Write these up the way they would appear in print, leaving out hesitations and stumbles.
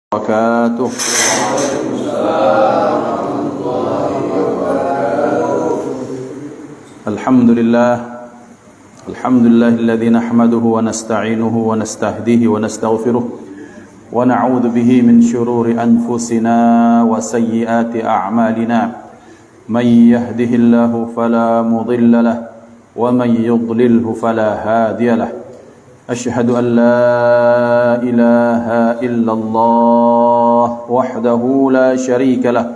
وبركاته. الحمد لله الذي نحمده ونستعينه ونستهديه ونستغفره ونعوذ به من شرور أنفسنا وسيئات أعمالنا من يهده الله فلا مضل له ومن يضلله فلا هادي له أشهد أن لا إله إلا الله وحده لا شريك له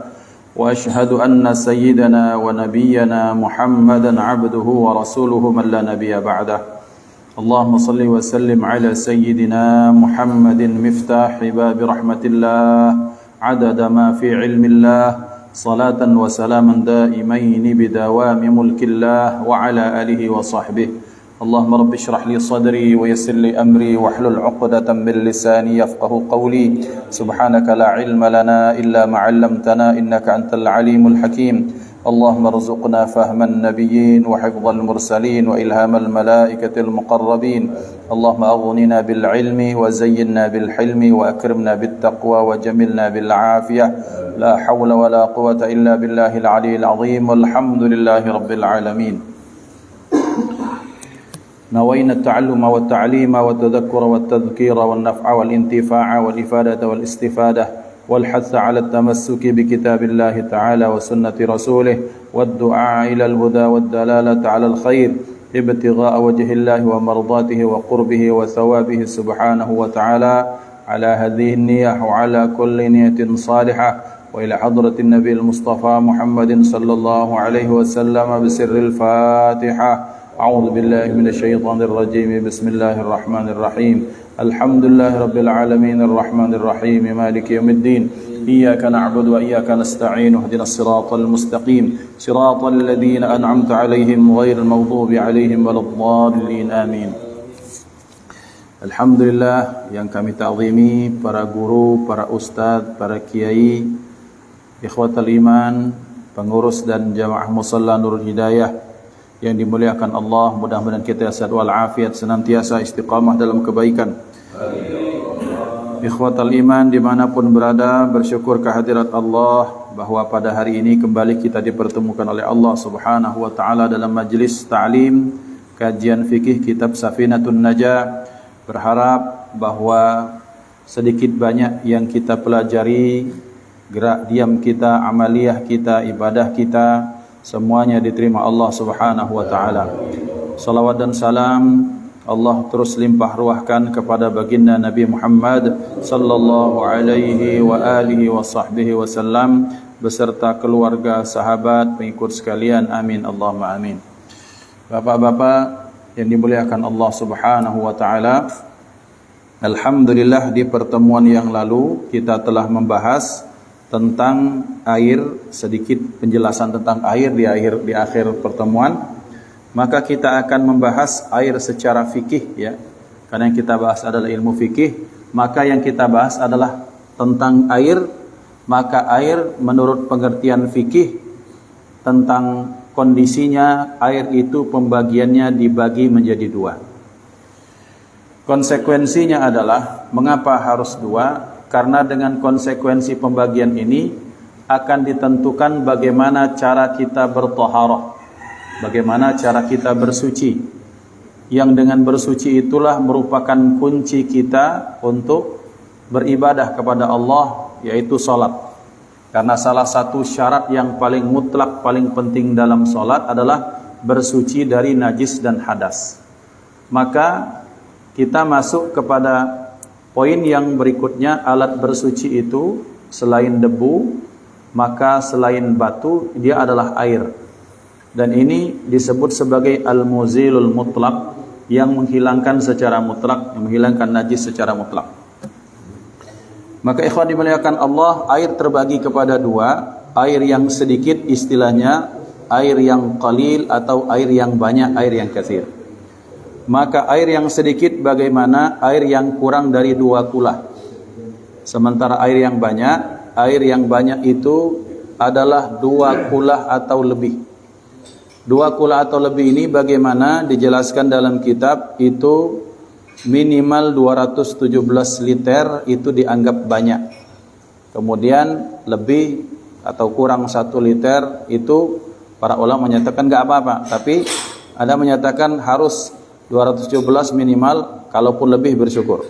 وأشهد أن سيدنا ونبينا محمدا عبده ورسوله من لا نبي بعده اللهم صل وسلم على سيدنا محمد مفتاح باب رحمة الله عدد ما في علم الله صلاة وسلاما دائمين بدوام ملك الله وعلى آله وصحبه اللهم رب اشرح لي صدري ويسر لي أمري واحلل عقدة من لساني يفقه قولي سبحانك لا علم لنا إلا ما علمتنا إنك أنت العليم الحكيم اللهم ارزقنا فهم النبيين وحفظ المرسلين وإلهام الملائكة المقربين اللهم أغننا بالعلم وزينا بالحلم وأكرمنا بالتقوى وجملنا بالعافية لا حول ولا قوة إلا بالله العلي العظيم والحمد لله رب العالمين نوينا التعلم والتعليم والتذكر والتذكير والنفع والانتفاع والإفادة والاستفادة والحث على التمسك بكتاب الله تعالى وسنة رسوله والدعاء إلى الهدى والدلالة على الخير ابتغاء وجه الله ومرضاته وقربه وثوابه سبحانه وتعالى على هذه النية وعلى كل نية صالحة وإلى حضرة النبي المصطفى محمد صلى الله عليه وسلم بسر الفاتحة أعوذ بالله من الشيطان الرجيم بسم الله الرحمن الرحيم الحمد لله رب العالمين الرحمن الرحيم مالك يوم الدين إياك نعبد وإياك نستعين اهدنا الصراط المستقيم صراط الذين أنعمت عليهم غير المغضوب عليهم ولا الضالين آمين. Alhamdulillah yang kami ta'zimi para guru, para ustadz, para kiai, ikhwatal iman, pengurus dan jamaah musalla Nurul Hidayah yang dimuliakan Allah, mudah-mudahan kita sehat walafiat, senantiasa istiqamah dalam kebaikan. Ikhwatal iman dimanapun berada, bersyukur kehadirat Allah bahwa pada hari ini kembali kita dipertemukan oleh Allah subhanahu wa ta'ala dalam majlis ta'lim kajian fikih kitab Safinatun Najah. Berharap bahwa sedikit banyak yang kita pelajari, gerak diam kita, amaliyah kita, ibadah kita, semuanya diterima Allah subhanahu wa ta'ala. Salawat dan salam Allah terus limpah ruahkan kepada baginda Nabi Muhammad sallallahu alaihi wa alihi wa sahbihi wasallam beserta keluarga, sahabat, pengikut sekalian. Amin Allahumma amin. Bapak-bapak yang dimuliakan Allah subhanahu wa ta'ala, alhamdulillah di pertemuan yang lalu kita telah membahas tentang air, sedikit penjelasan tentang air di akhir pertemuan. Maka kita akan membahas air secara fikih ya. Karena yang kita bahas adalah ilmu fikih, maka yang kita bahas adalah tentang air. Maka air menurut pengertian fikih tentang kondisinya, air itu pembagiannya dibagi menjadi dua. Konsekuensinya adalah mengapa harus dua? Karena dengan konsekuensi pembagian ini akan ditentukan bagaimana cara kita berthaharah, bagaimana cara kita bersuci. Yang dengan bersuci itulah merupakan kunci kita untuk beribadah kepada Allah, yaitu salat. Karena salah satu syarat yang paling mutlak, paling penting dalam salat adalah bersuci dari najis dan hadas. Maka kita masuk kepada poin yang berikutnya, alat bersuci itu selain debu, maka selain batu, dia adalah air. Dan ini disebut sebagai al-muzilul mutlak, yang menghilangkan secara mutlak, yang menghilangkan najis secara mutlak. Maka ikhwan dimuliakan Allah, air terbagi kepada dua. Air yang sedikit istilahnya air yang qalil atau air yang banyak, air yang katsir. Maka air yang sedikit bagaimana? Air yang kurang dari 2 kula. Sementara air yang banyak itu adalah 2 kula atau lebih. 2 kula atau lebih ini bagaimana? Dijelaskan dalam kitab itu minimal 217 liter itu dianggap banyak. kemudian lebih atau kurang 1 liter, itu para ulama menyatakan nggak apa-apa, tapi ada menyatakan harus 217 minimal, kalaupun lebih bersyukur.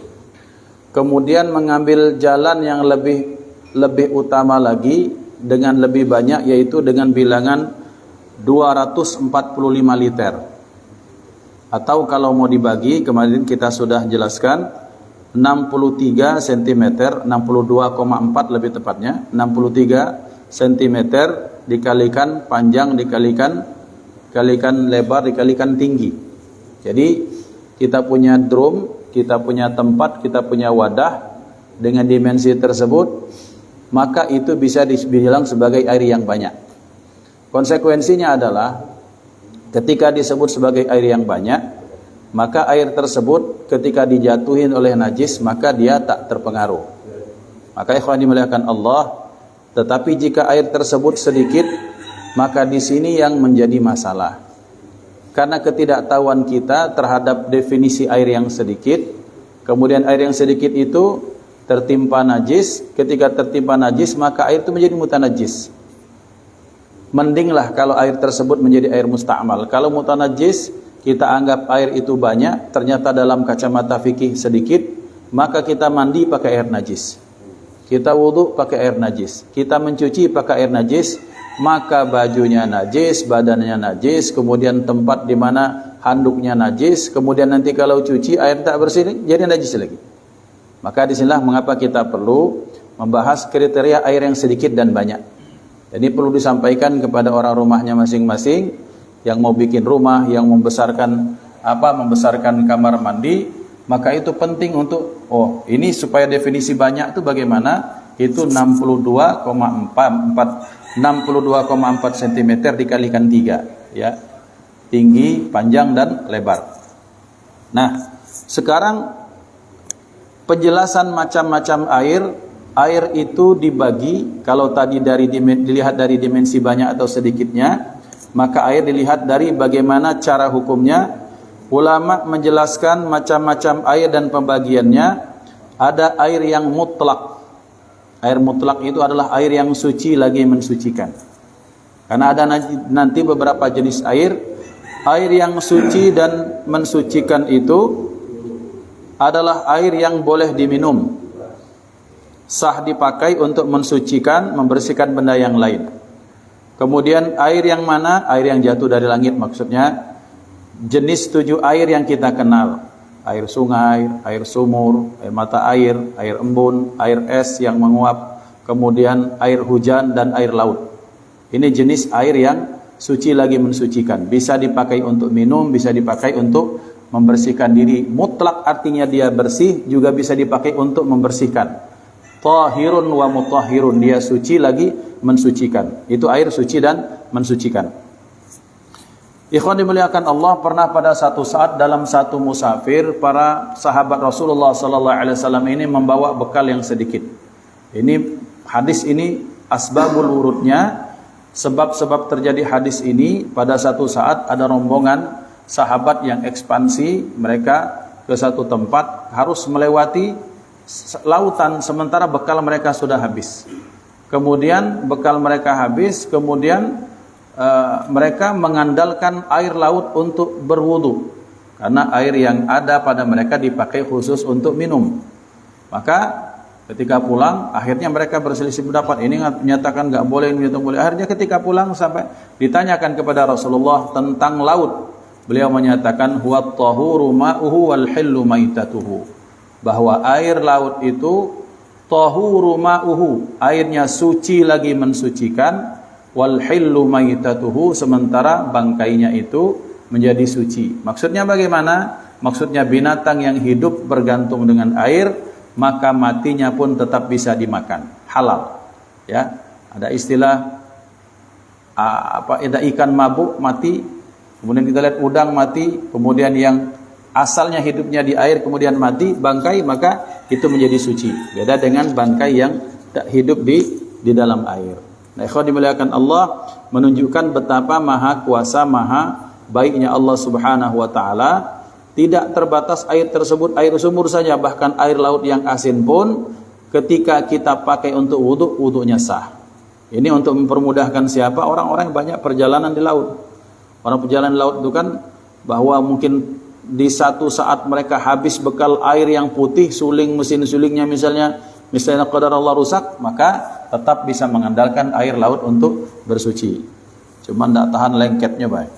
Kemudian mengambil jalan yang lebih utama lagi dengan lebih banyak, yaitu dengan bilangan 245 liter. Atau kalau mau dibagi, kemarin kita sudah jelaskan 63 cm, 62,4 lebih tepatnya, 63 cm dikalikan panjang dikalikan lebar dikalikan tinggi. Jadi kita punya drum, kita punya tempat, kita punya wadah dengan dimensi tersebut, maka itu bisa dibilang sebagai air yang banyak. Konsekuensinya adalah ketika disebut sebagai air yang banyak, maka air tersebut ketika dijatuhin oleh najis, maka dia tak terpengaruh. Maka ikhwan dimuliakan Allah, tetapi jika air tersebut sedikit, maka di sini yang menjadi masalah. Karena ketidaktahuan kita terhadap definisi air yang sedikit, kemudian air yang sedikit itu tertimpa najis. Ketika tertimpa najis, maka air itu menjadi mutanajis. Mendinglah kalau air tersebut menjadi air musta'mal. Kalau mutanajis, kita anggap air itu banyak, ternyata dalam kacamata fikih sedikit, maka kita mandi pakai air najis, kita wudhu pakai air najis, kita mencuci pakai air najis, maka bajunya najis, badannya najis, kemudian tempat di mana handuknya najis, kemudian nanti kalau cuci air tak bersih jadi najis lagi. Maka disinilah mengapa kita perlu membahas kriteria air yang sedikit dan banyak. Jadi perlu disampaikan kepada orang rumahnya masing-masing, yang mau bikin rumah, yang membesarkan kamar mandi, maka itu penting untuk ini supaya definisi banyak itu bagaimana? Itu 62,4 cm dikalikan 3, ya. Tinggi, panjang dan lebar. Nah, sekarang penjelasan macam-macam air itu dibagi. Kalau tadi dilihat dari dimensi banyak atau sedikitnya, maka air dilihat dari bagaimana cara hukumnya. Ulama menjelaskan macam-macam air dan pembagiannya. Ada air yang mutlak. Air mutlak itu adalah air yang suci lagi mensucikan. Karena ada nanti beberapa jenis air. Air yang suci dan mensucikan itu adalah air yang boleh diminum, sah dipakai untuk mensucikan, membersihkan benda yang lain. Kemudian air yang mana? Air yang jatuh dari langit, maksudnya jenis 7 air yang kita kenal. Air sungai, air sumur, air mata air embun, air es yang menguap, kemudian air hujan dan air laut. Ini jenis air yang suci lagi mensucikan. Bisa dipakai untuk minum, bisa dipakai untuk membersihkan diri. Mutlak artinya dia bersih, juga bisa dipakai untuk membersihkan. Tahirun wa mutahhirun, dia suci lagi mensucikan. Itu air suci dan mensucikan. Ikhwan dimuliakan Allah, pernah pada satu saat dalam satu musafir, para sahabat Rasulullah sallallahu alaihi wasallam ini membawa bekal yang sedikit. Ini hadis ini asbabul wurudnya, sebab-sebab terjadi hadis ini. Pada satu saat ada rombongan sahabat yang ekspansi, mereka ke satu tempat harus melewati lautan, sementara bekal mereka sudah habis. Kemudian bekal mereka habis, kemudian mereka mengandalkan air laut untuk berwudu, karena air yang ada pada mereka dipakai khusus untuk minum. Maka ketika pulang, akhirnya mereka berselisih pendapat. Ini menyatakan nggak boleh, ini menyatakan boleh. Akhirnya ketika pulang sampai ditanyakan kepada Rasulullah tentang laut, beliau menyatakan huwa tahuru ma'uhu wal hillu maitatuhu, bahwa air laut itu tahuru ma'uhu, airnya suci lagi mensucikan, wal hillu maitatuhu, sementara bangkainya itu menjadi suci. Maksudnya bagaimana? Maksudnya binatang yang hidup bergantung dengan air, maka matinya pun tetap bisa dimakan, halal. Ya, ada istilah ada ikan mabuk mati, kemudian kita lihat udang mati, kemudian yang asalnya hidupnya di air kemudian mati, bangkai, maka itu menjadi suci. Beda dengan bangkai yang tak hidup di dalam air. Nah, ikhwan dimuliakan Allah, menunjukkan betapa maha kuasa, maha baiknya Allah Subhanahu wa taala. Tidak terbatas air tersebut air sumur saja, bahkan air laut yang asin pun ketika kita pakai untuk wudhu, wudhunya sah. Ini untuk mempermudahkan siapa? Orang-orang yang banyak perjalanan di laut. Orang perjalanan di laut itu kan bahwa mungkin di satu saat mereka habis bekal air yang putih, suling mesin sulingnya misalnya qadar Allah rusak, maka tetap bisa mengandalkan air laut untuk bersuci. Cuma tidak tahan lengketnya, baik.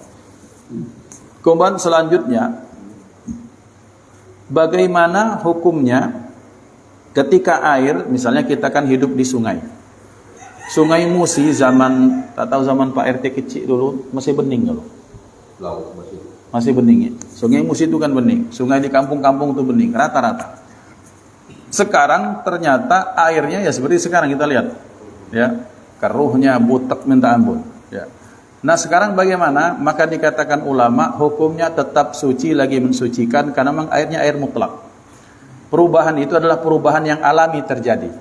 Kemudian selanjutnya, bagaimana hukumnya ketika air, misalnya kita kan hidup di sungai. Sungai Musi zaman, tak tahu zaman Pak RT kecil dulu, masih bening dulu. Laut Masih bening ya. Sungai Musi itu kan bening. Sungai di kampung-kampung itu bening, rata-rata. Sekarang ternyata airnya ya seperti sekarang kita lihat. Ya, keruhnya butek minta ampun. Ya. Nah sekarang bagaimana? Maka dikatakan ulama hukumnya tetap suci lagi mensucikan karena memang airnya air mutlak. Perubahan itu adalah perubahan yang alami terjadi.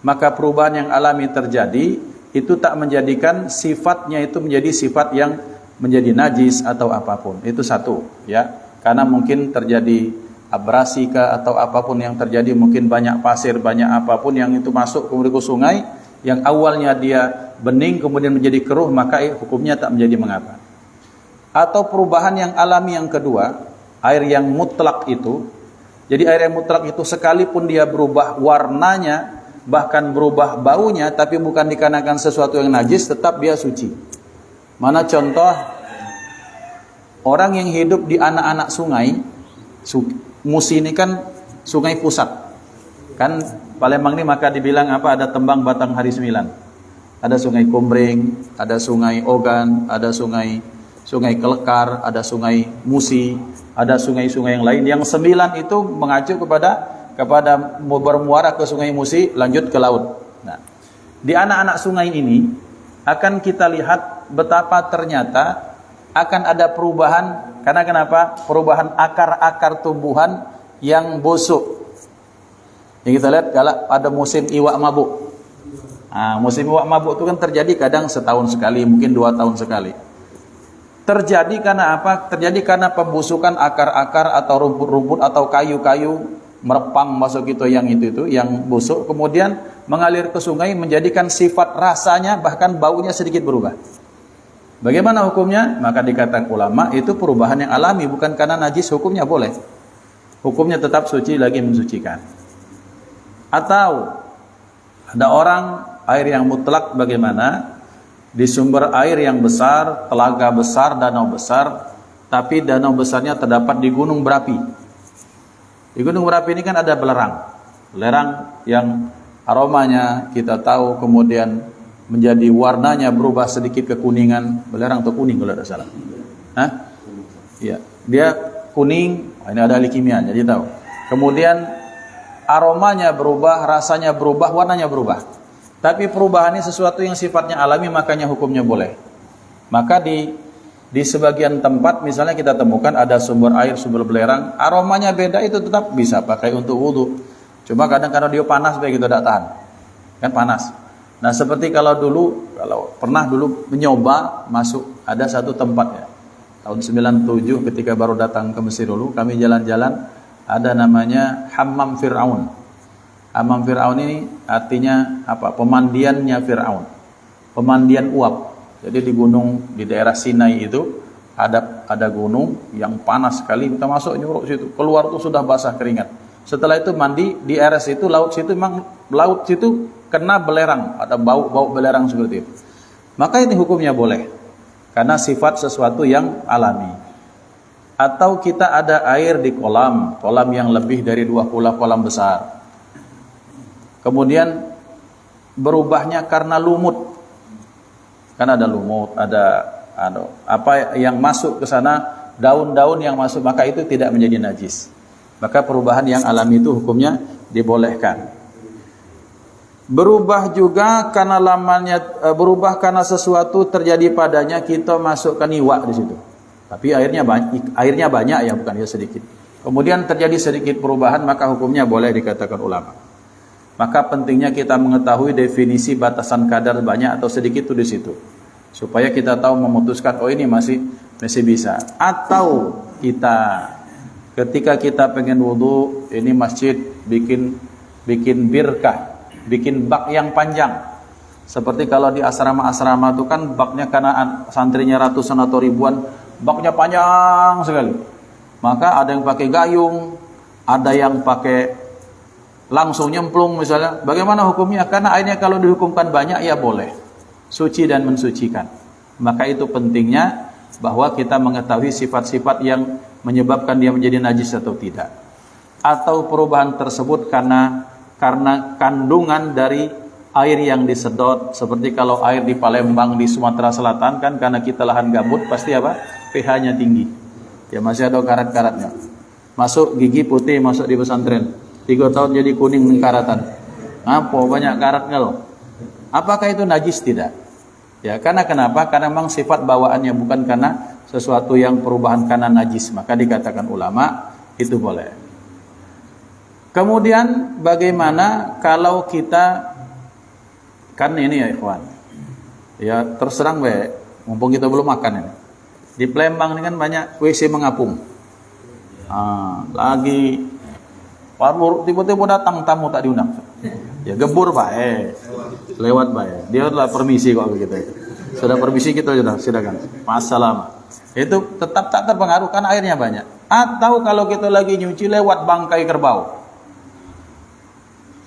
Maka perubahan yang alami terjadi itu tak menjadikan sifatnya itu menjadi sifat yang menjadi najis atau apapun. Itu satu, ya. Karena mungkin terjadi abrasi atau apapun yang terjadi, mungkin banyak pasir, banyak apapun yang itu masuk kemudian ke sungai yang awalnya dia bening kemudian menjadi keruh, maka hukumnya tak menjadi mengapa. Atau perubahan yang alami yang kedua, air yang mutlak itu. Jadi air yang mutlak itu sekalipun dia berubah warnanya, bahkan berubah baunya, tapi bukan dikarenakan sesuatu yang najis, tetap dia suci. Mana contoh orang yang hidup di anak-anak sungai. Musi ini kan sungai pusat. Kan Palembang ini maka dibilang apa, ada tembang Batang Hari 9. Ada sungai Kumbring, ada sungai Ogan, ada sungai Kelekar, ada sungai Musi, ada sungai-sungai yang lain. Yang 9 itu mengacu kepada bermuara ke sungai Musi, lanjut ke laut. Nah, di anak-anak sungai ini akan kita lihat betapa ternyata akan ada perubahan. Karena kenapa? Perubahan akar-akar tumbuhan yang busuk. Yang kita lihat kalau pada musim iwak mabuk. Nah, musim iwak mabuk itu kan terjadi kadang setahun sekali, mungkin 2 tahun sekali. Terjadi karena apa? Terjadi karena pembusukan akar-akar atau rumput-rumput atau kayu-kayu merepang masuk itu yang busuk, kemudian mengalir ke sungai, menjadikan sifat rasanya bahkan baunya sedikit berubah. Bagaimana hukumnya? Maka dikatakan ulama itu perubahan yang alami, bukan karena najis, hukumnya boleh. Hukumnya tetap suci lagi mensucikan. Atau ada orang air yang mutlak, bagaimana? Di sumber air yang besar, telaga besar, danau besar, tapi danau besarnya terdapat di gunung berapi. Di gunung berapi ini kan ada belerang yang aromanya kita tahu, kemudian menjadi warnanya berubah sedikit kekuningan, belerang atau kuning kalau tidak salah. Hah? Iya, dia kuning, ini ada ahli kimia jadi tahu. Kemudian aromanya berubah, rasanya berubah, warnanya berubah. Tapi perubahan ini sesuatu yang sifatnya alami, makanya hukumnya boleh. Maka di sebagian tempat misalnya kita temukan ada sumber air, sumber belerang, aromanya beda, itu tetap bisa pakai untuk wudhu. Cuma kadang-kadang dia panas begitu tidak tahan. Kan panas. Nah, seperti kalau pernah menyoba masuk ada satu tempat ya. Tahun 97 ketika baru datang ke Mesir dulu, kami jalan-jalan, ada namanya Hammam Fir'aun. Hammam Fir'aun ini artinya apa? Pemandiannya Fir'aun. Pemandian uap. Jadi di daerah Sinai itu ada gunung yang panas sekali, kita masuk nyuruk situ, keluar tuh sudah basah keringat. Setelah itu mandi di area situ, laut situ kena belerang, ada bau belerang seperti itu. Maka ini hukumnya boleh, karena sifat sesuatu yang alami. Atau kita ada air di kolam yang lebih dari 2 kolam besar. Kemudian berubahnya karena lumut. Kan ada lumut, ada apa yang masuk ke sana, daun-daun yang masuk, maka itu tidak menjadi najis. Maka perubahan yang alami itu hukumnya dibolehkan. Berubah juga karena berubah karena sesuatu terjadi padanya, kita masukkan iwak di situ. Tapi airnya banyak ya, bukan ya sedikit. Kemudian terjadi sedikit perubahan, maka hukumnya boleh dikatakan ulama. Maka pentingnya kita mengetahui definisi batasan kadar banyak atau sedikit itu di situ, supaya kita tahu memutuskan, oh ini masih bisa. Atau ketika kita pengen wudu, ini masjid bikin bikin birkah, bikin bak yang panjang. Seperti kalau di asrama-asrama itu kan baknya karena santrinya ratusan atau ribuan, baknya panjang sekali. Maka ada yang pakai gayung, ada yang pakai langsung nyemplung misalnya. Bagaimana hukumnya? Karena airnya kalau dihukumkan banyak ya boleh, suci dan mensucikan. Maka itu pentingnya bahwa kita mengetahui sifat-sifat yang menyebabkan dia menjadi najis atau tidak, atau perubahan tersebut karena kandungan dari air yang disedot. Seperti kalau air di Palembang, di Sumatera Selatan kan karena kita lahan gambut pasti apa? pH-nya tinggi. Ya masih ada karat-karatnya. Masuk gigi putih masuk di pesantren. 3 tahun jadi kuning karatan. Apa banyak karatnya loh. Apakah itu najis? Tidak. Ya, karena kenapa? Karena memang sifat bawaannya, bukan karena sesuatu yang perubahan karena najis. Maka dikatakan ulama itu boleh. Kemudian bagaimana kalau kita, kan ini ya ikhwan, ya terus terang mumpung kita belum makan ini. Di Palembang ini kan banyak WC mengapung. Lagi tiba-tiba datang tamu tak diundang. Ya gebur lewat dia adalah permisi kok begitu. Sudah permisi kita sudah, silakan. Masalah. Itu tetap tak terpengaruh karena airnya banyak. Atau kalau kita lagi nyuci lewat bangkai kerbau.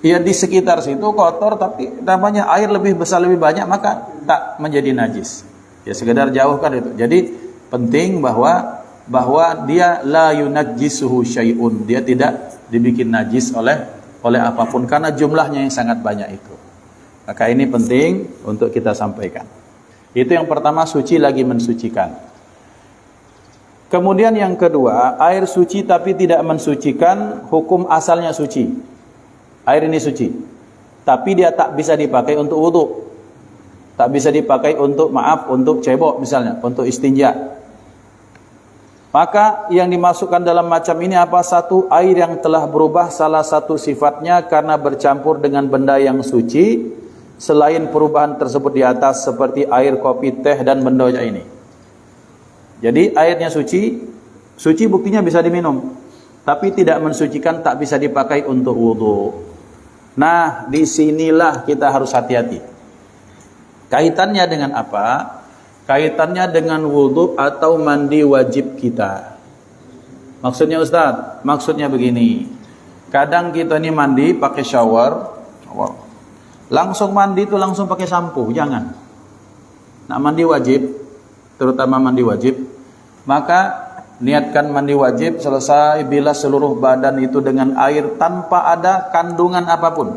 Ya di sekitar situ kotor tapi namanya air lebih besar lebih banyak maka tak menjadi najis. Ya sekedar jauhkan itu. Jadi penting bahwa dia la yunajjisuhu syai'un. Dia tidak dibikin najis oleh apapun karena jumlahnya yang sangat banyak itu. Maka ini penting untuk kita sampaikan. Itu yang pertama, suci lagi mensucikan. Kemudian yang kedua, air suci tapi tidak mensucikan, hukum asalnya suci. Air ini suci, tapi dia tak bisa dipakai untuk wudu, tak bisa dipakai untuk untuk cebok misalnya, untuk istinja. Maka yang dimasukkan dalam macam ini apa? Satu, air yang telah berubah salah satu sifatnya karena bercampur dengan benda yang suci, selain perubahan tersebut di atas seperti air kopi, teh dan benda ini. Jadi airnya suci buktinya bisa diminum, tapi tidak mensucikan, tak bisa dipakai untuk wudu. Nah, disinilah kita harus hati-hati. Kaitannya dengan apa? Kaitannya dengan wudu atau mandi wajib kita. Maksudnya Ustaz? Maksudnya begini. Kadang kita ini mandi pakai shower. Langsung mandi itu langsung pakai sampo. Jangan. Nah, mandi wajib, terutama mandi wajib, maka niatkan mandi wajib selesai bila seluruh badan itu dengan air tanpa ada kandungan apapun.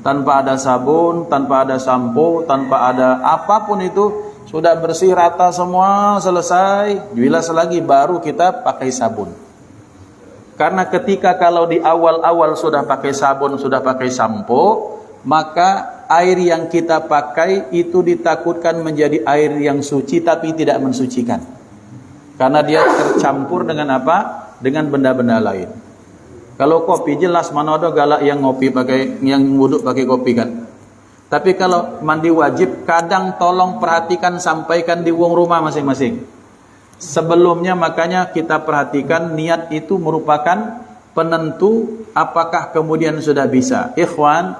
Tanpa ada sabun, tanpa ada sampo, tanpa ada apapun itu. Sudah bersih rata semua, selesai. Bila selagi baru kita pakai sabun. Karena ketika kalau di awal-awal sudah pakai sabun, sudah pakai sampo, maka air yang kita pakai itu ditakutkan menjadi air yang suci tapi tidak mensucikan. Karena dia tercampur dengan apa? Dengan benda-benda lain. Kalau kopi jelas mana ada galak yang ngopi pakai, yang wuduk pakai kopi kan. Tapi kalau mandi wajib, kadang tolong perhatikan, sampaikan di ruang rumah masing-masing. Sebelumnya makanya kita perhatikan niat itu merupakan penentu apakah kemudian sudah bisa. Ikhwan,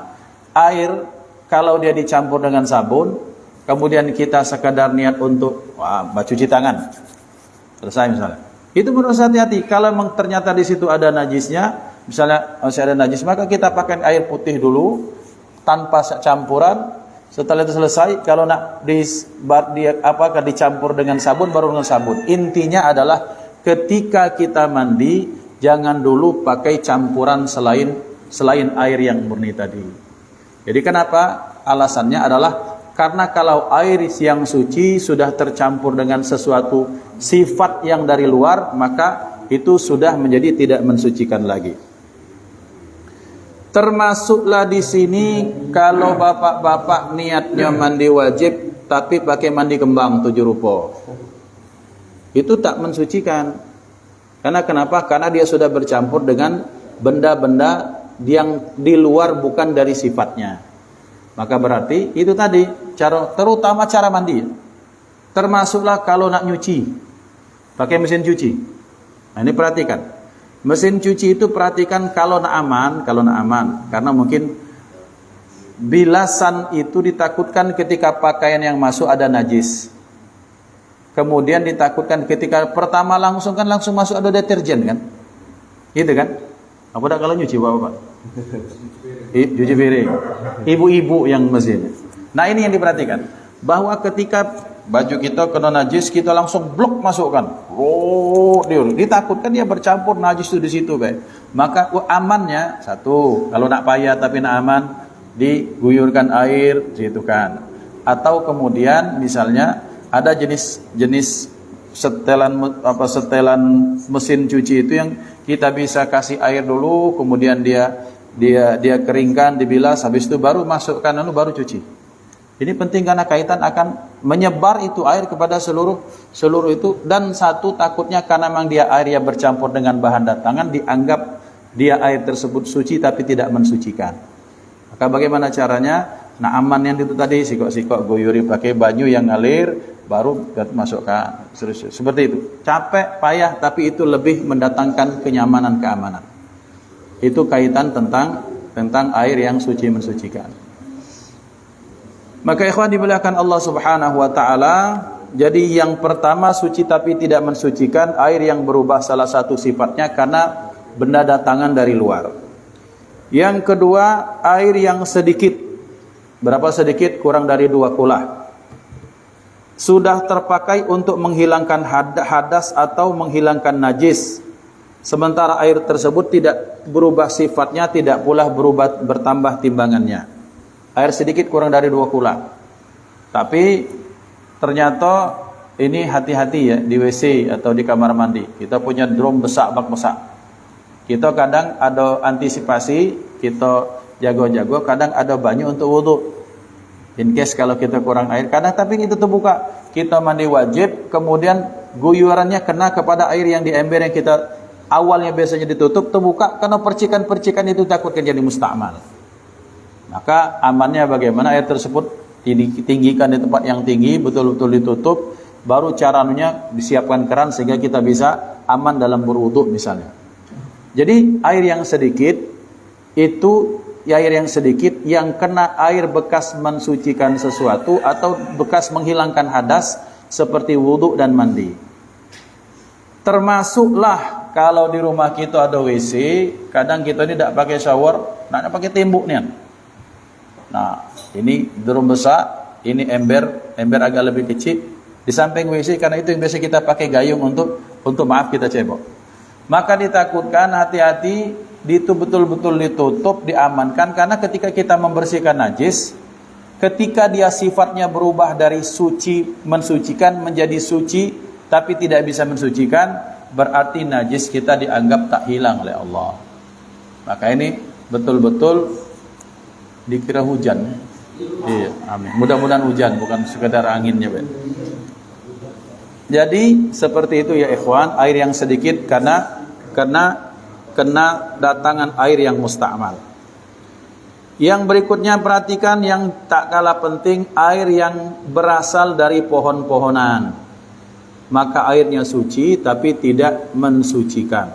air kalau dia dicampur dengan sabun, kemudian kita sekadar niat untuk cuci tangan. Selesai misalnya. Itu menurut saya hati-hati. Kalau memang ternyata di situ ada najisnya, misalnya masih ada najis, maka kita pakai air putih dulu tanpa campuran. Setelah itu selesai, kalau nak dicampur dengan sabun baru dengan sabun. Intinya adalah ketika kita mandi jangan dulu pakai campuran selain air yang murni tadi. Jadi kenapa? Alasannya adalah karena kalau air yang suci sudah tercampur dengan sesuatu sifat yang dari luar, maka itu sudah menjadi tidak mensucikan lagi. Termasuklah di sini kalau bapak-bapak niatnya mandi wajib tapi pakai mandi kembang 7 rupa. Itu tak mensucikan. Karena kenapa? Karena dia sudah bercampur dengan benda-benda yang di luar bukan dari sifatnya. Maka berarti itu tadi terutama cara mandi. Termasuklah kalau nak nyuci pakai mesin cuci. Nah, ini perhatikan. Mesin cuci itu perhatikan kalau nak aman, karena mungkin bilasan itu ditakutkan ketika pakaian yang masuk ada najis. Kemudian ditakutkan ketika pertama langsung masuk ada deterjen kan? Gitu kan? Apa dah kalau nyuci Bapak? Cuci piring. Ibu-ibu yang mesin. Nah, ini yang diperhatikan. Bahwa ketika baju kita kena najis, kita langsung blok masukkan. Oh, ditakutkan dia bercampur najis itu di situ, Pak. Maka amannya satu, kalau nak payah tapi nak aman, diguyurkan air situ kan. Atau kemudian misalnya ada jenis setelan mesin cuci itu yang kita bisa kasih air dulu, kemudian dia keringkan, dibilas, habis itu baru masukkan lalu baru cuci. Ini penting karena kaitan akan menyebar itu air kepada seluruh itu, dan satu takutnya karena memang dia air yang bercampur dengan bahan datangan dianggap dia air tersebut suci tapi tidak mensucikan. Maka bagaimana caranya? Nah, aman yang itu tadi sikok-sikok guyuri pakai banyu yang ngalir baru masukkan. Seperti itu. Capek, payah tapi itu lebih mendatangkan kenyamanan, keamanan. Itu kaitan tentang air yang suci mensucikan. Maka ikhwan dimuliakan Allah Subhanahu wa taala, jadi yang pertama suci tapi tidak mensucikan, air yang berubah salah satu sifatnya karena benda datangan dari luar. Yang kedua, air yang sedikit. Berapa sedikit? Kurang dari 2 kulah. Sudah terpakai untuk menghilangkan hadas atau menghilangkan najis. Sementara air tersebut tidak berubah sifatnya, tidak pula bertambah timbangannya. Air sedikit kurang dari 2 kula. Tapi ternyata ini hati-hati ya di WC atau di kamar mandi. Kita punya drum besar, bak besar. Kita kadang ada antisipasi, kita jago-jago, kadang ada banyu untuk wudu. In case kalau kita kurang air, kadang tapi itu terbuka. Kita mandi wajib, kemudian guyurannya kena kepada air yang di ember yang kita awalnya biasanya ditutup, terbuka karena percikan-percikan itu takut jadi musta'mal. Maka amannya bagaimana? Air tersebut ditinggikan di tempat yang tinggi, betul-betul ditutup, baru caranya disiapkan keran sehingga kita bisa aman dalam berwudu misalnya. Jadi air yang sedikit itu air yang sedikit yang kena air bekas mensucikan sesuatu atau bekas menghilangkan hadas seperti wudu dan mandi. Termasuklah kalau di rumah kita ada WC, kadang kita ini tidak pakai shower, nak pakai tembok nih. Nah, ini drum besar, ini ember agak lebih kecil di samping WC, karena itu yang biasa kita pakai gayung untuk maaf kita cebok. Maka ditakutkan, hati-hati, itu betul-betul ditutup, diamankan, karena ketika kita membersihkan najis, ketika dia sifatnya berubah dari suci mensucikan menjadi suci tapi tidak bisa mensucikan, berarti najis kita dianggap tak hilang oleh Allah. Maka ini betul-betul dikira hujan. Iya, amin. Mudah-mudahan hujan, bukan sekedar anginnya, Ben. Jadi seperti itu ya ikhwan, air yang sedikit karena kena datangan air yang musta'mal. Yang berikutnya perhatikan yang tak kalah penting, air yang berasal dari pohon-pohonan. Maka airnya suci tapi tidak mensucikan.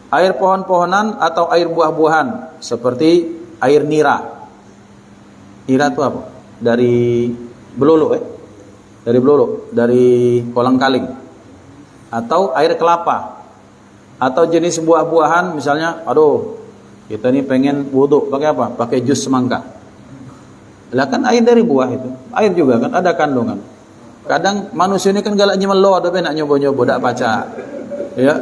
Air pohon-pohonan atau air buah-buahan seperti air nira. Nira itu apa? Dari belulu dari kolang kaling. Atau air kelapa. Atau jenis buah-buahan misalnya, kita ini pengen wudu, pakai apa? Pakai jus semangka. Lah kan air dari buah itu. Air juga kan ada kandungan. Kadang manusia ini kan galaknya melo, ada nak nyoba-nyoba dak baca. Ya.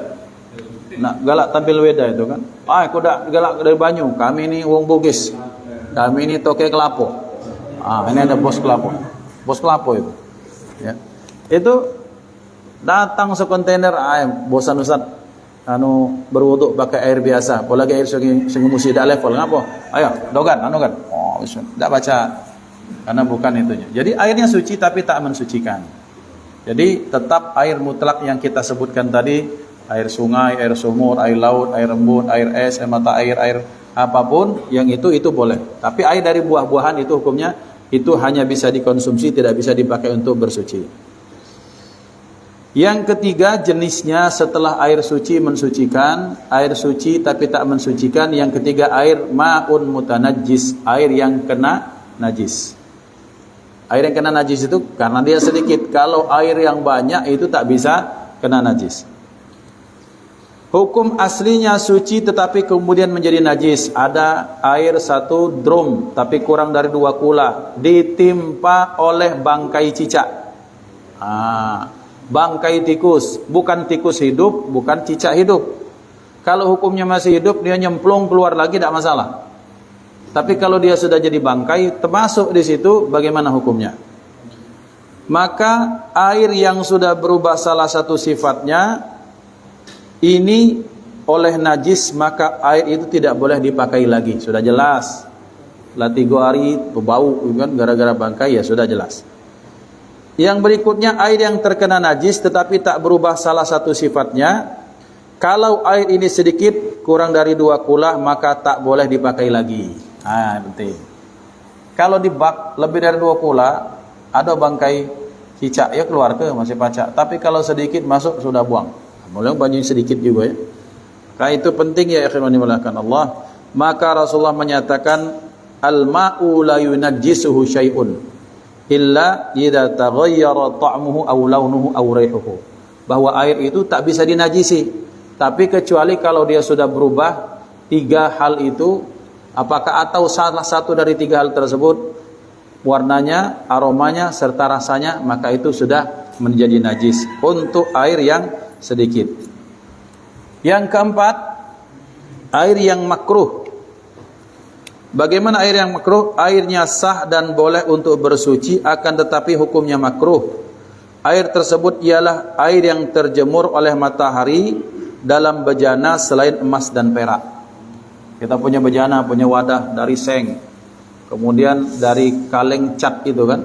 Nak galak tampil weda itu kan. Aku dak galak dari banyu. Kami ini wong Bugis. Kami ini toke kelapo. Ini ada bos kelapo. Bos kelapo itu. Ya. Itu datang sekontainer bosan Ustaz berwuduk pakai air biasa, apalagi air sungai Musi dak level ngapa? Ayo, dogan. Tidak baca karena bukan itunya. Jadi airnya suci tapi tak mensucikan. Jadi tetap air mutlak yang kita sebutkan tadi, air sungai, air sumur, air laut, air embun, air es, air mata air apapun yang itu boleh. Tapi air dari buah-buahan itu hukumnya itu hanya bisa dikonsumsi, tidak bisa dipakai untuk bersuci. Yang ketiga, jenisnya setelah air suci mensucikan, air suci tapi tak mensucikan. Yang ketiga, air ma'un mutanajjis, air yang kena najis. Air yang kena najis itu karena dia sedikit. Kalau air yang banyak itu tak bisa kena najis. Hukum aslinya suci tetapi kemudian menjadi najis. Ada air 1 drum tapi kurang dari 2 kula ditimpa oleh bangkai cicak. Bangkai tikus, bukan tikus hidup, bukan cicak hidup. Kalau hukumnya masih hidup, dia nyemplung keluar lagi tidak masalah. Tapi kalau dia sudah jadi bangkai, termasuk di situ, bagaimana hukumnya? Maka air yang sudah berubah salah satu sifatnya ini oleh najis, maka air itu tidak boleh dipakai lagi. Sudah jelas. Latigo hari berbau kan gara-gara bangkai, ya sudah jelas. Yang berikutnya, air yang terkena najis tetapi tak berubah salah satu sifatnya. Kalau air ini sedikit, kurang dari 2 kula, maka tak boleh dipakai lagi. Penting. Kalau di bak lebih dari 2 kula, ada bangkai cicak, ya keluar ke masih pacak. Tapi kalau sedikit masuk, sudah buang. Mulai banyak sedikit juga ya. Karena itu penting ya ikhwan dimulakan Allah. Maka Rasulullah menyatakan al-ma'u la yunajjisuhu syai'un illa idza taghayyara ta'muhu aw launuhu aw rihuhu. Bahwa air itu tak bisa dinajisi, tapi kecuali kalau dia sudah berubah 3 hal itu, apakah atau salah satu dari 3 hal tersebut, warnanya, aromanya serta rasanya, maka itu sudah menjadi najis untuk air yang sedikit. Yang keempat, air yang makruh. Bagaimana air yang makruh? Airnya sah dan boleh untuk bersuci, akan tetapi hukumnya makruh. Air tersebut ialah air yang terjemur oleh matahari dalam bejana selain emas dan perak. Kita punya bejana, punya wadah dari seng, kemudian dari kaleng cat itu kan,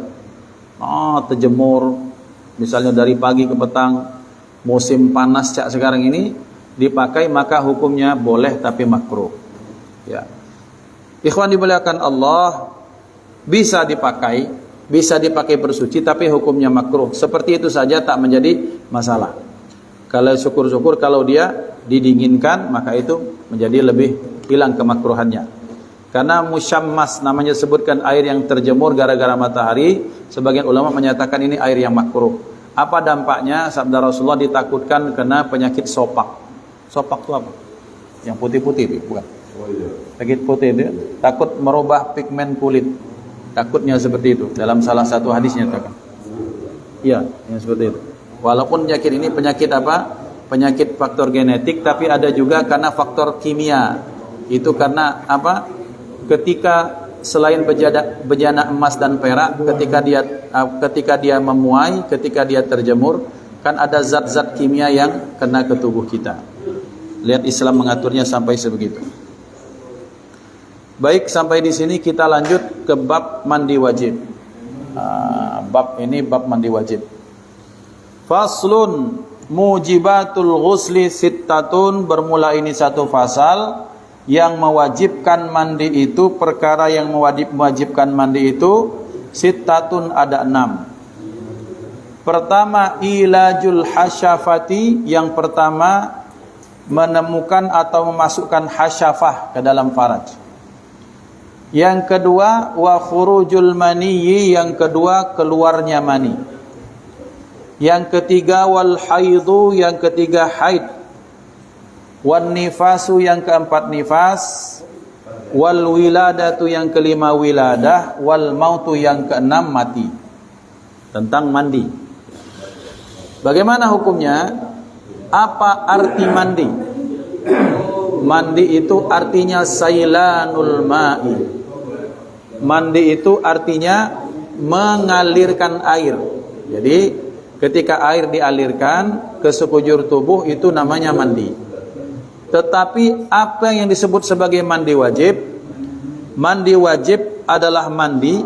terjemur, misalnya dari pagi ke petang. Musim panas cak sekarang ini dipakai, maka hukumnya boleh tapi makruh. Ya. Ikhwan dimuliakan Allah, bisa dipakai bersuci tapi hukumnya makruh. Seperti itu saja tak menjadi masalah. Kalau syukur-syukur kalau dia didinginkan, maka itu menjadi lebih hilang kemakruhannya. Karena musyammas namanya, sebutkan air yang terjemur gara-gara matahari, sebagian ulama menyatakan ini air yang makruh. Apa dampaknya? Sabda Rasulullah, ditakutkan kena penyakit sopak. Sopak itu apa? Yang putih-putih itu, bukan? Penyakit putih itu takut merubah pigmen kulit. Takutnya seperti itu. Dalam salah satu hadisnya katakan. Iya, yang seperti itu. Walaupun penyakit ini penyakit apa? Penyakit faktor genetik, tapi ada juga karena faktor kimia. Itu karena apa? Ketika selain bejana emas dan perak, ketika dia memuai, ketika dia terjemur, kan ada zat-zat kimia yang kena ke tubuh kita. Lihat Islam mengaturnya sampai sebegitu. Baik, sampai di sini kita lanjut ke bab mandi wajib. Bab ini bab mandi wajib. Faslun mujibatul ghusli sittatun. Bermula ini satu fasal yang mewajibkan mandi itu, perkara yang mewajibkan mandi itu sittatun, ada 6. Pertama, ilajul hasyafati, yang pertama menemukan atau memasukkan hasyafah ke dalam faraj. Yang kedua, wa khurujul maniyyi, yang kedua keluarnya mani. Yang ketiga, wal haidu, yang ketiga haid. Wan nifasu, yang keempat nifas. Wal wiladatu, yang kelima wiladah. Wal mautu, yang keenam mati. Tentang mandi. Bagaimana hukumnya? Apa arti mandi? Mandi itu artinya sailanul ma'i. Mandi itu artinya mengalirkan air. Jadi ketika air dialirkan ke sekujur tubuh, itu namanya mandi. Tetapi apa yang disebut sebagai mandi wajib? Mandi wajib adalah mandi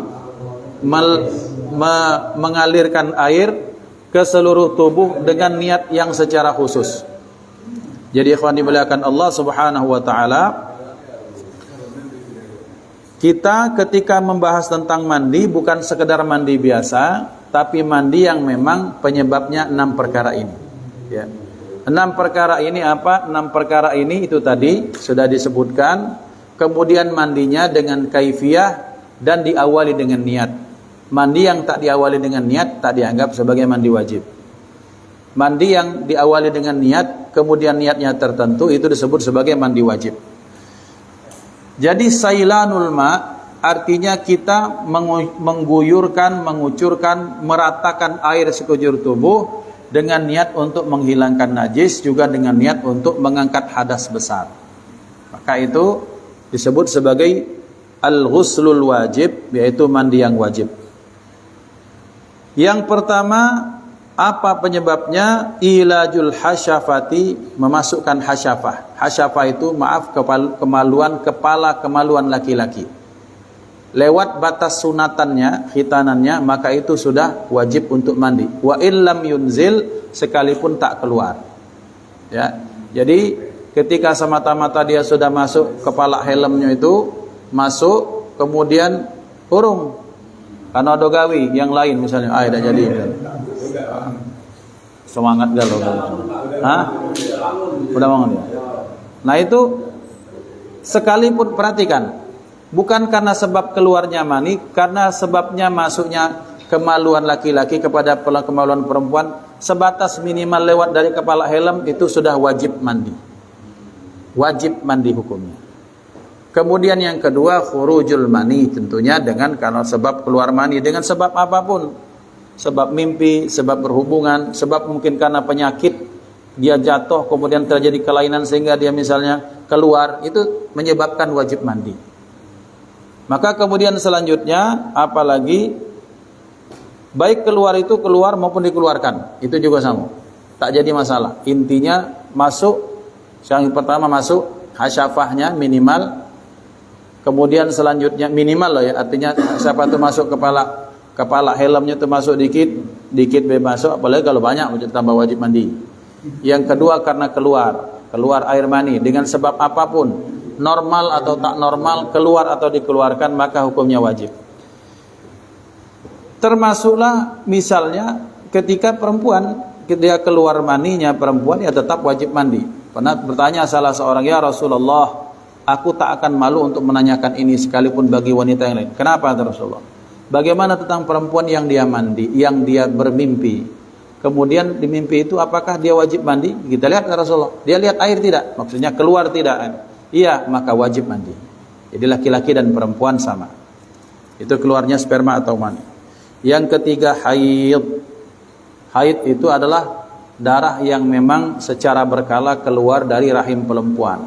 mengalirkan air ke seluruh tubuh dengan niat yang secara khusus. Jadi ikhwan dimuliakan Allah Subhanahu wa taala, kita ketika membahas tentang mandi bukan sekedar mandi biasa, tapi mandi yang memang penyebabnya 6 perkara ini. Ya. 6 perkara ini apa? 6 perkara ini itu tadi sudah disebutkan. Kemudian mandinya dengan kaifiyah dan diawali dengan niat. Mandi yang tak diawali dengan niat tak dianggap sebagai mandi wajib. Mandi yang diawali dengan niat, kemudian niatnya tertentu, itu disebut sebagai mandi wajib. Jadi sailanul ma artinya kita mengguyurkan, mengucurkan, meratakan air sekujur tubuh dengan niat untuk menghilangkan najis, juga dengan niat untuk mengangkat hadas besar. Maka itu disebut sebagai al-ghuslul wajib, yaitu mandi yang wajib. Yang pertama, apa penyebabnya? Ilajul hasyafati, memasukkan hasyafah. Hasyafah itu kepala kemaluan laki-laki. Lewat batas sunatannya, khitanannya, maka itu sudah wajib untuk mandi. Wa illam yunzil, sekalipun tak keluar. Ya. Jadi ketika semata-mata dia sudah masuk, kepala helmnya itu masuk, kemudian urung karena ada gawi yang lain misalnya, dah jadi semangat galau. Udah bangun ya. Nah itu sekalipun perhatikan, bukan karena sebab keluarnya mani, karena sebabnya masuknya kemaluan laki-laki kepada kemaluan perempuan, sebatas minimal lewat dari kepala helm, itu sudah wajib mandi. Wajib mandi hukumnya. Kemudian yang kedua, khurujul mani, tentunya dengan karena sebab keluar mani, dengan sebab apapun. Sebab mimpi, sebab berhubungan, sebab mungkin karena penyakit, dia jatuh kemudian terjadi kelainan sehingga dia misalnya keluar, itu menyebabkan wajib mandi. Maka kemudian selanjutnya, apalagi baik keluar itu keluar maupun dikeluarkan, itu juga sama, tak jadi masalah. Intinya masuk, yang pertama masuk hasyafahnya minimal. Kemudian selanjutnya minimal loh ya, artinya siapa tuh masuk kepala helmnya tuh masuk dikit bebas masuk, apalagi kalau banyak tambah wajib mandi. Yang kedua karena keluar air mani dengan sebab apapun, normal atau tak normal, keluar atau dikeluarkan, maka hukumnya wajib. Termasuklah misalnya ketika perempuan, dia keluar maninya perempuan, ya tetap wajib mandi. Pernah bertanya salah seorang, ya Rasulullah, aku tak akan malu untuk menanyakan ini sekalipun bagi wanita yang lain. Kenapa Rasulullah? Bagaimana tentang perempuan yang dia mandi, yang dia bermimpi? Kemudian di mimpi itu apakah dia wajib mandi? Kita lihat Rasulullah. Dia lihat air tidak? Maksudnya keluar tidak? Iya, maka wajib mandi. Jadi laki-laki dan perempuan sama. Itu keluarnya sperma atau mani. Yang ketiga haid. Haid itu adalah darah yang memang secara berkala keluar dari rahim perempuan.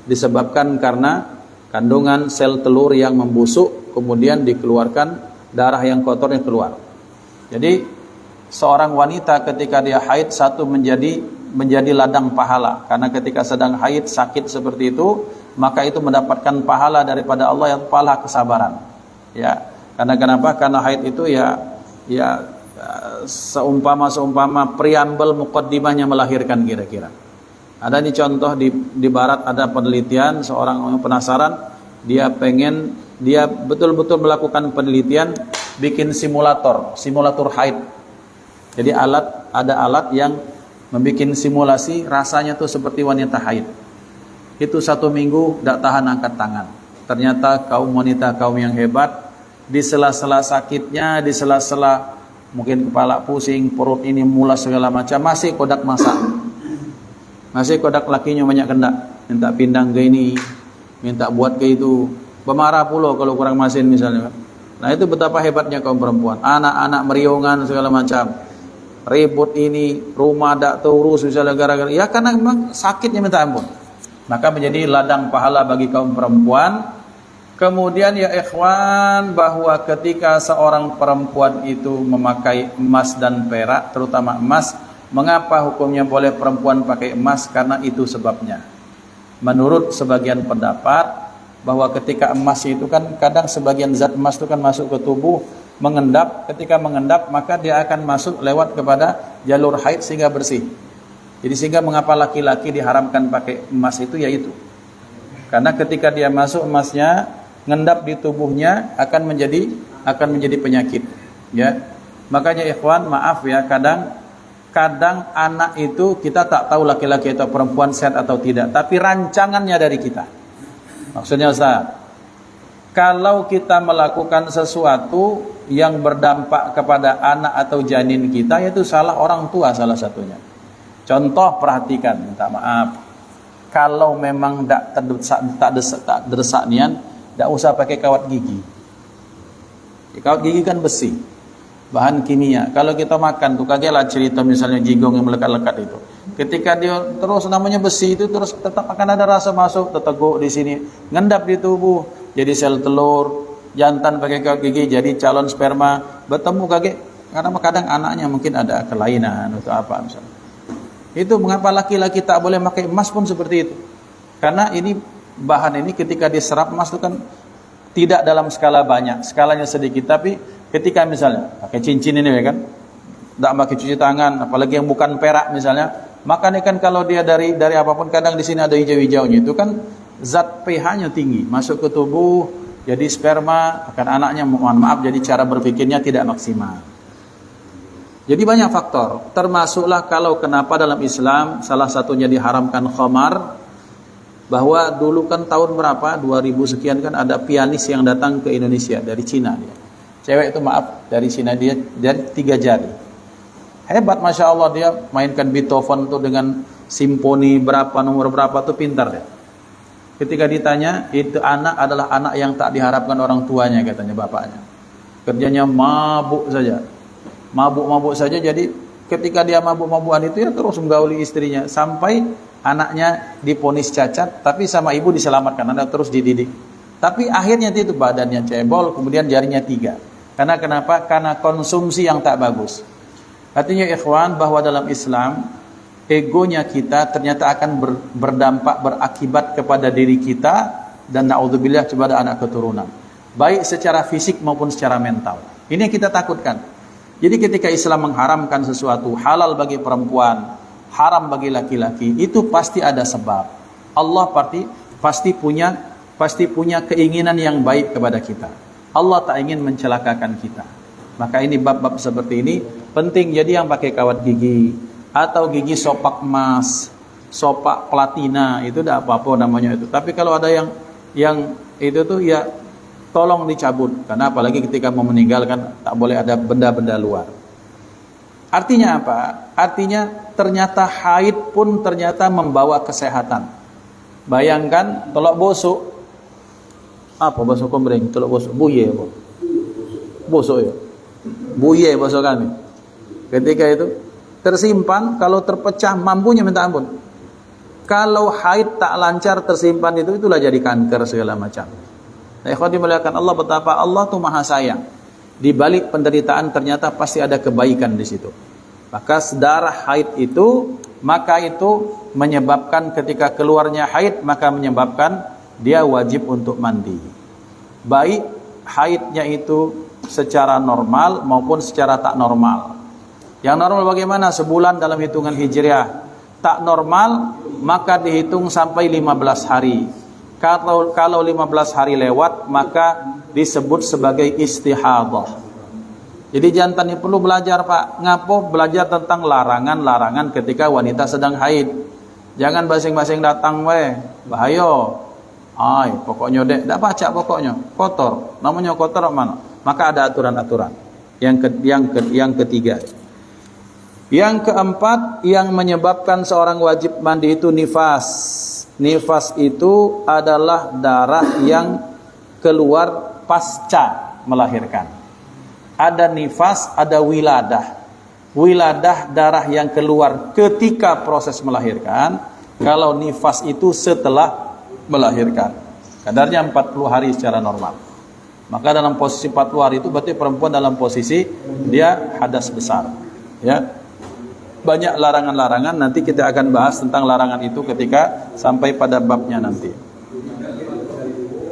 Disebabkan karena kandungan sel telur yang membusuk, kemudian dikeluarkan darah yang kotor yang keluar. Jadi seorang wanita ketika dia haid, satu menjadi ladang pahala, karena ketika sedang haid sakit seperti itu, maka itu mendapatkan pahala daripada Allah, yang pahala kesabaran. Ya, karena kenapa? Karena haid itu seumpama preambel muqaddimahnya melahirkan kira-kira. Ada nih contoh di barat, ada penelitian, seorang penasaran, dia betul-betul melakukan penelitian, bikin simulator haid. Jadi ada alat yang membuat simulasi rasanya tuh seperti wanita haid. Itu 1 minggu tidak tahan angkat tangan. Ternyata kaum wanita yang hebat, di sela-sela sakitnya, di sela-sela mungkin kepala pusing, perut ini mulas segala macam, masih kodak masak. Masih kodak lakinya banyak kendak, minta pindang ke ini, minta buat ke itu, pemarah pula kalau kurang masin misalnya. Nah itu betapa hebatnya kaum perempuan. Anak-anak meriongan segala macam, ribut ini, rumah tak terurus misalnya gara-gara, ya karena memang sakitnya minta ampun. Maka menjadi ladang pahala bagi kaum perempuan. Kemudian ya ikhwan, bahwa ketika seorang perempuan itu memakai emas dan perak, terutama emas, mengapa hukumnya boleh perempuan pakai emas? Karena itu sebabnya. Menurut sebagian pendapat, bahwa ketika emas itu kan kadang sebagian zat emas itu kan masuk ke tubuh, mengendap. Ketika mengendap, maka dia akan masuk lewat kepada jalur haid sehingga bersih. Jadi sehingga mengapa laki-laki diharamkan pakai emas itu, yaitu karena ketika dia masuk emasnya ngendap di tubuhnya akan menjadi penyakit. Ya. Makanya ikhwan, maaf ya, kadang anak itu kita tak tahu laki-laki atau perempuan sehat atau tidak, tapi rancangannya dari kita. Maksudnya Ustaz, kalau kita melakukan sesuatu yang berdampak kepada anak atau janin kita, itu salah orang tua salah satunya. Contoh, perhatikan, minta maaf, kalau memang tak terdesak nian, tak usah pakai kawat gigi. Kawat gigi kan besi, bahan kimia. Kalau kita makan tuh, kagelah cerita misalnya jigong yang melekat-lekat itu. Ketika dia terus namanya besi itu terus tetap akan ada rasa masuk, terteguk di sini, ngendap di tubuh, jadi sel telur, jantan pakai kawat gigi, jadi calon sperma, bertemu kaget. Karena kadang anaknya mungkin ada kelainan atau apa misalnya. Itu mengapa laki-laki tak boleh pakai emas pun seperti itu. Karena ini bahan ini ketika diserap emas itu kan tidak dalam skala banyak, skalanya sedikit. Tapi ketika misalnya pakai cincin ini ya kan, tidak pakai cuci tangan, apalagi yang bukan perak misalnya, maka ini kan kalau dia dari apapun, kadang di sini ada hijau-hijaunya, itu kan zat pH-nya tinggi, masuk ke tubuh, jadi sperma, akan anaknya mohon maaf, jadi cara berpikirnya tidak maksimal. Jadi banyak faktor, termasuklah kalau kenapa dalam Islam salah satunya diharamkan khamar, bahwa dulu kan tahun berapa, 2000 sekian kan ada pianis yang datang ke Indonesia dari Cina dia. Cewek itu maaf dari Cina, dia dari 3 jari. Hebat Masya Allah, dia mainkan Beethoven tuh dengan simfoni berapa, nomor berapa tuh pintar dia. Ketika ditanya, itu anak adalah anak yang tak diharapkan orang tuanya katanya bapaknya. Kerjanya mabuk saja. Mabuk-mabuk saja, jadi ketika dia mabuk-mabukan itu ya terus menggauli istrinya sampai anaknya diponis cacat, tapi sama ibu diselamatkan, anak terus dididik. Tapi akhirnya itu badannya cebol, kemudian jarinya 3. Karena kenapa? Karena konsumsi yang tak bagus. Artinya ikhwan, bahwa dalam Islam egonya kita ternyata akan berdampak, berakibat kepada diri kita dan naudzubillah kepada anak keturunan, baik secara fisik maupun secara mental. Ini yang kita takutkan. Jadi ketika Islam mengharamkan sesuatu halal bagi perempuan, haram bagi laki-laki, itu pasti ada sebab. Allah pasti punya keinginan yang baik kepada kita. Allah tak ingin mencelakakan kita. Maka ini bab-bab seperti ini penting. Jadi yang pakai kawat gigi atau gigi sopak emas, sopak platina, itu tidak apa-apa namanya itu. Tapi kalau ada yang itu tuh ya tolong dicabut, karena apalagi ketika mau meninggal kan tak boleh ada benda-benda luar. Artinya apa? Artinya ternyata haid pun ternyata membawa kesehatan. Bayangkan telok bosok, apa bahasa kombreng? Telok bosok, buye apa? Bosok ya, buye bahasa kami. Ketika itu tersimpan, kalau terpecah mampunya minta ampun. Kalau haid tak lancar tersimpan itulah jadi kanker segala macam. Nah, ikhwan dimuliakan Allah, betapa Allah tuh maha sayang. Di balik penderitaan ternyata pasti ada kebaikan di situ. Maka darah haid itu, maka itu menyebabkan ketika keluarnya haid, maka menyebabkan dia wajib untuk mandi. Baik haidnya itu secara normal maupun secara tak normal. Yang normal bagaimana? Sebulan dalam hitungan hijriah. Tak normal maka dihitung sampai 15 hari. Kalau 15 hari lewat, maka disebut sebagai istihadah. Jadi jantan ini perlu belajar, Pak. Ngapo? Belajar tentang larangan-larangan ketika wanita sedang haid. Jangan basing-basing datang, bahaya. Pokoknya dek, tidak baca pokoknya. Kotor. Namanya kotor mana? Maka ada aturan-aturan. Yang ketiga. Yang keempat, yang menyebabkan seorang wajib mandi itu nifas. Nifas itu adalah darah yang keluar pasca melahirkan. Ada nifas, ada wiladah. Wiladah darah yang keluar ketika proses melahirkan. Kalau nifas itu setelah melahirkan. Kadarnya 40 hari secara normal. Maka dalam posisi 40 hari itu berarti perempuan dalam posisi dia hadas besar. Ya. Banyak larangan-larangan, nanti kita akan bahas tentang larangan itu ketika sampai pada babnya nanti.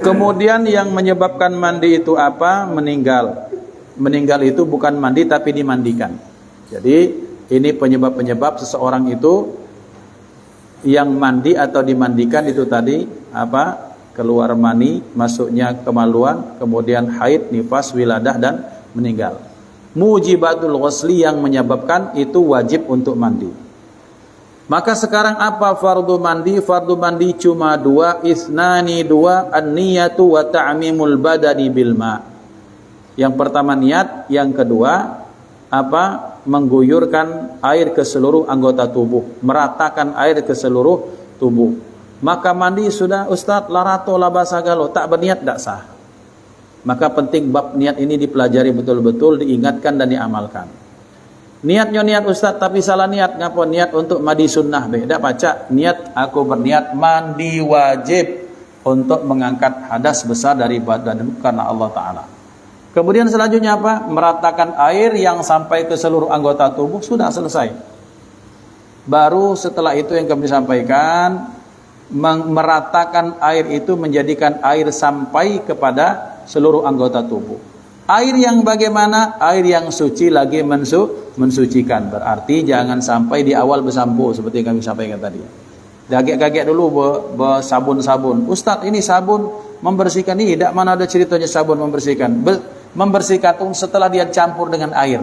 Kemudian yang menyebabkan mandi itu apa? Meninggal. Meninggal itu bukan mandi tapi dimandikan. Jadi ini penyebab-penyebab seseorang itu yang mandi atau dimandikan itu tadi apa? Keluar mani, masuknya kemaluan, kemudian haid, nifas, wiladah dan meninggal. mujibatul ghusli yang menyebabkan itu wajib untuk mandi. Maka sekarang apa fardu mandi? Fardu mandi cuma dua, isnani dua, an-niyatu wa ta'mimul badani bil ma. Yang pertama niat, yang kedua apa? Mengguyurkan air ke seluruh anggota tubuh, meratakan air ke seluruh tubuh. Maka mandi sudah Ustaz, larato labasa galo, tak berniat tak sah. Maka penting bab niat ini dipelajari betul-betul, diingatkan dan diamalkan. Niatnya niat Ustaz tapi salah niat. Ngapa? Niat untuk mandi sunnah beda baca. Niat aku berniat mandi wajib untuk mengangkat hadas besar dari badan karena Allah Ta'ala. Kemudian selanjutnya apa? Meratakan air yang sampai ke seluruh anggota tubuh, sudah selesai. Baru setelah itu yang kami sampaikan, meratakan air itu menjadikan air sampai kepada seluruh anggota tubuh. Air yang bagaimana? Air yang suci lagi mensucikan. Berarti jangan sampai di awal bersampo seperti yang kami sampaikan tadi. Kaget-kaget dulu bersabun-sabun. Ustaz, ini sabun membersihkan ini. Tidak, mana ada ceritanya sabun membersihkan. Membersihkan itu setelah dia campur dengan air.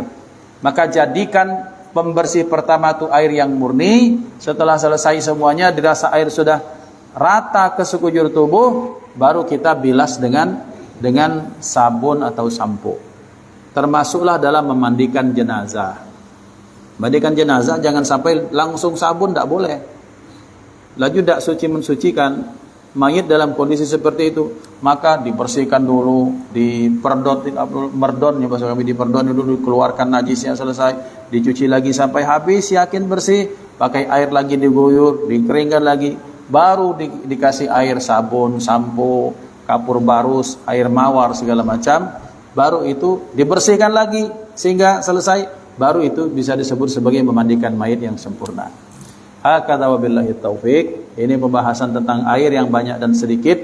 Maka jadikan pembersih pertama itu air yang murni. Setelah selesai semuanya, dirasa air sudah rata ke sekujur tubuh, baru kita bilas dengan sabun atau sampo. Termasuklah dalam memandikan jenazah. Mandikan jenazah jangan sampai langsung sabun, tidak boleh. Laju tidak suci mensucikan mayit dalam kondisi seperti itu, maka dibersihkan dulu, diperdot, merdon ya bahasa kami, diperdon dulu, dikeluarkan najisnya selesai, dicuci lagi sampai habis, yakin bersih, pakai air lagi diguyur, dikeringkan lagi, baru dikasih air sabun, sampo, kapur barus, air mawar segala macam, baru itu dibersihkan lagi sehingga selesai, baru itu bisa disebut sebagai memandikan mayit yang sempurna. Hakadha wabillahi taufik. Ini pembahasan tentang air yang banyak dan sedikit,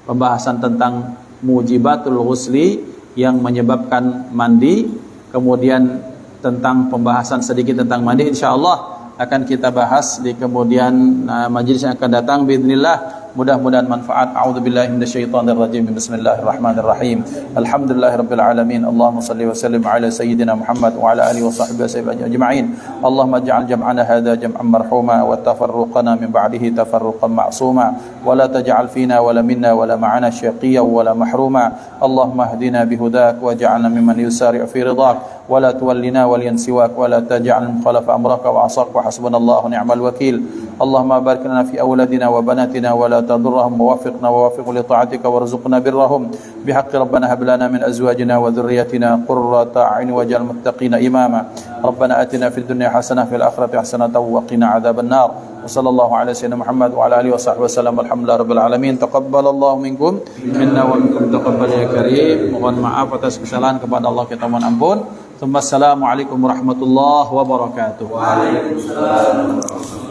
pembahasan tentang mujibatul ghusli yang menyebabkan mandi, kemudian tentang pembahasan sedikit tentang mandi, insyaallah akan kita bahas di kemudian majelis yang akan datang biidznillah. Mudah-mudahan manfaat. A'udzubillahi minasyaitonir rajim. Bismillahirrahmanirrahim. Alhamdulillahirabbil alamin. Allahumma shalli wa sallim ala sayyidina Muhammad wa ala alihi wa sahbihi ajma'in. Allahumma ij'al jam'ana hadha jam'an marhuma wa tafarruqana min ba'dihi tafarruqan ma'suma wa la taj'al fina wa la minna wa la ma'ana syaqiyyan wa la mahruma. Allahumma ihdina bihudak waj'alna mimman yusari'u fi ridak wa la tuwallina waliyan siwak wa la taj'al mukhalafa amraka wa 'asak wa hasbunallahu ni'mal wakil. Allahumma barik lana fi awladina wa banatina wa la تضرهم ووفقنا ووفق لطاعتك وارزقنا برهم بحق ربنا هب لنا من أزواجنا وذريتنا قرة أعين واجعل المتقين إماما ربنا آتنا في الدنيا حسنة في الآخرة حسنة وقنا عذاب النار وصلى الله على سيدنا محمد وعلى آله وصحبه وسلم والحمد لله رب العالمين تقبل الله منكم منا ومنكم تقبل يا كريم. Mohon maaf atas kesalahan, kepada Allah kita mohon ampun. Assalamualaikum warahmatullahi wabarakatuh. Waalaikumsalam warahmatullahi wabarakatuh.